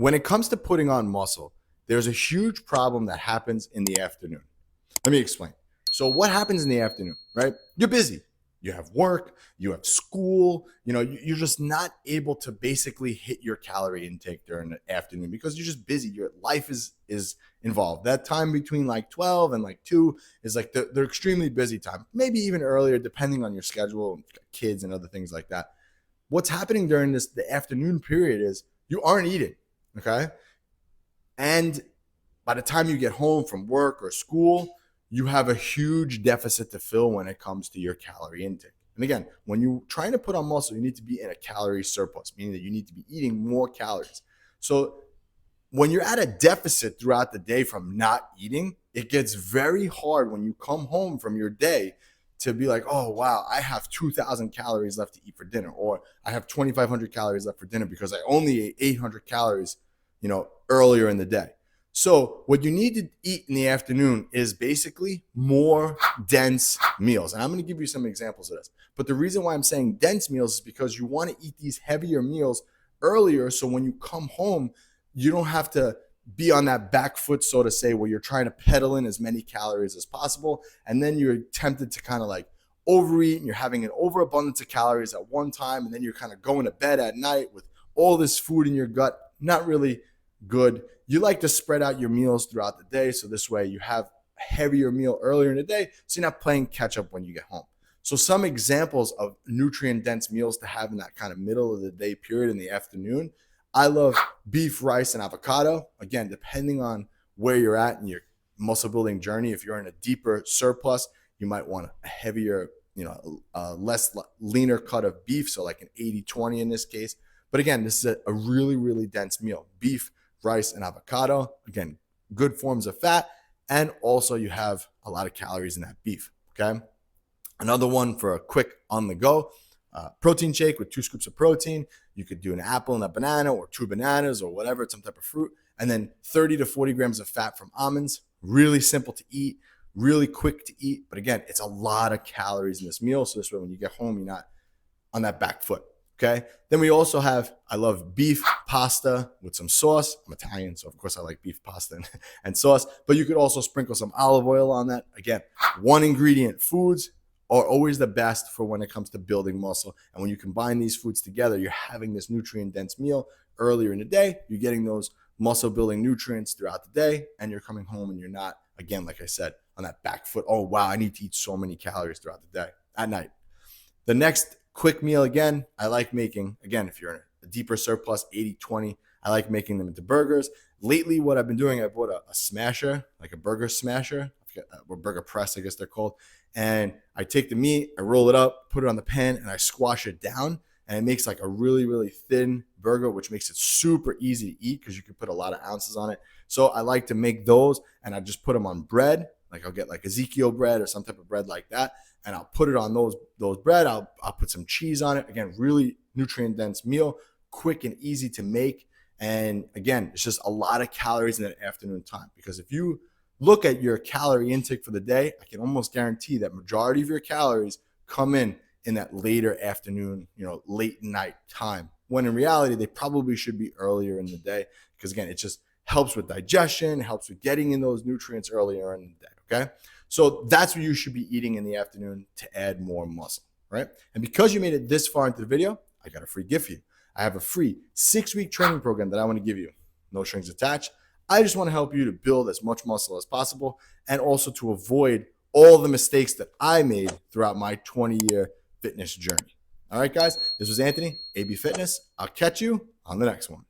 When it comes to putting on muscle, there's a huge problem that happens in the afternoon. Let me explain. So what happens in the afternoon, right? You're busy. You have work, you have school, you're just not able to basically hit your calorie intake during the afternoon because you're just busy. Your life is involved. That time between like 12 and like 2 is like they're extremely busy time. Maybe even earlier depending on your schedule, kids and other things like that. What's happening during the afternoon period is you aren't eating, okay? And by the time you get home from work or school, you have a huge deficit to fill when it comes to your calorie intake. And again, when you're trying to put on muscle, you need to be in a calorie surplus, meaning that you need to be eating more calories. So when you're at a deficit throughout the day from not eating, it gets very hard when you come home from your day to be like, oh, wow, I have 2,000 calories left to eat for dinner, or I have 2,500 calories left for dinner because I only ate 800 calories, earlier in the day. So what you need to eat in the afternoon is basically more dense meals. And I'm going to give you some examples of this. But the reason why I'm saying dense meals is because you want to eat these heavier meals earlier. So when you come home, you don't have to be on that back foot, so to say, where you're trying to pedal in as many calories as possible. And then you're tempted to kind of like overeat and you're having an overabundance of calories at one time. And then you're kind of going to bed at night with all this food in your gut. Not really good. You like to spread out your meals throughout the day. So this way you have a heavier meal earlier in the day. So you're not playing catch up when you get home. So some examples of nutrient dense meals to have in that kind of middle of the day period in the afternoon. I love beef, rice, and avocado. Again, depending on where you're at in your muscle building journey, if you're in a deeper surplus, you might want a heavier, less leaner cut of beef. So like an 80-20 in this case. But again, this is a really, really dense meal. Beef, rice, and avocado. Again, good forms of fat. And also you have a lot of calories in that beef, okay? Another one for a quick on the go, protein shake with 2 scoops of protein. You could do an apple and a banana or 2 bananas or whatever, some type of fruit. And then 30 to 40 grams of fat from almonds. Really simple to eat, really quick to eat. But again, it's a lot of calories in this meal. So this way, when you get home, you're not on that back foot. Okay. Then we also have, I love beef pasta with some sauce. I'm Italian, so of course I like beef pasta and sauce, but you could also sprinkle some olive oil on that. Again, 1 ingredient foods are always the best for when it comes to building muscle. And when you combine these foods together, you're having this nutrient dense meal earlier in the day. You're getting those muscle building nutrients throughout the day, and you're coming home and you're not, again, like I said, on that back foot. Oh, wow, I need to eat so many calories throughout the day at night. The next quick meal, again, I like making, again, if you're in a deeper surplus, 80-20, I like making them into burgers. Lately, what I've been doing, I bought a smasher, like a burger smasher, or burger press, I guess they're called. And I take the meat, I roll it up, put it on the pan, and I squash it down. And it makes like a really, really thin burger, which makes it super easy to eat because you can put a lot of ounces on it. So I like to make those, and I just put them on bread. Like I'll get like Ezekiel bread or some type of bread like that, and I'll put it on those bread. I'll put some cheese on it. Again, really nutrient dense meal, quick and easy to make. And again, it's just a lot of calories in that afternoon time, because if you look at your calorie intake for the day, I can almost guarantee that majority of your calories come in that later afternoon, late night time, when in reality, they probably should be earlier in the day, because again, it just helps with digestion, helps with getting in those nutrients earlier in the day, okay? So that's what you should be eating in the afternoon to add more muscle, right? And because you made it this far into the video, I got a free gift for you. I have a free 6-week training program that I want to give you. No strings attached. I just want to help you to build as much muscle as possible, and also to avoid all the mistakes that I made throughout my 20-year fitness journey. All right, guys, this was Anthony, AB Fitness. I'll catch you on the next one.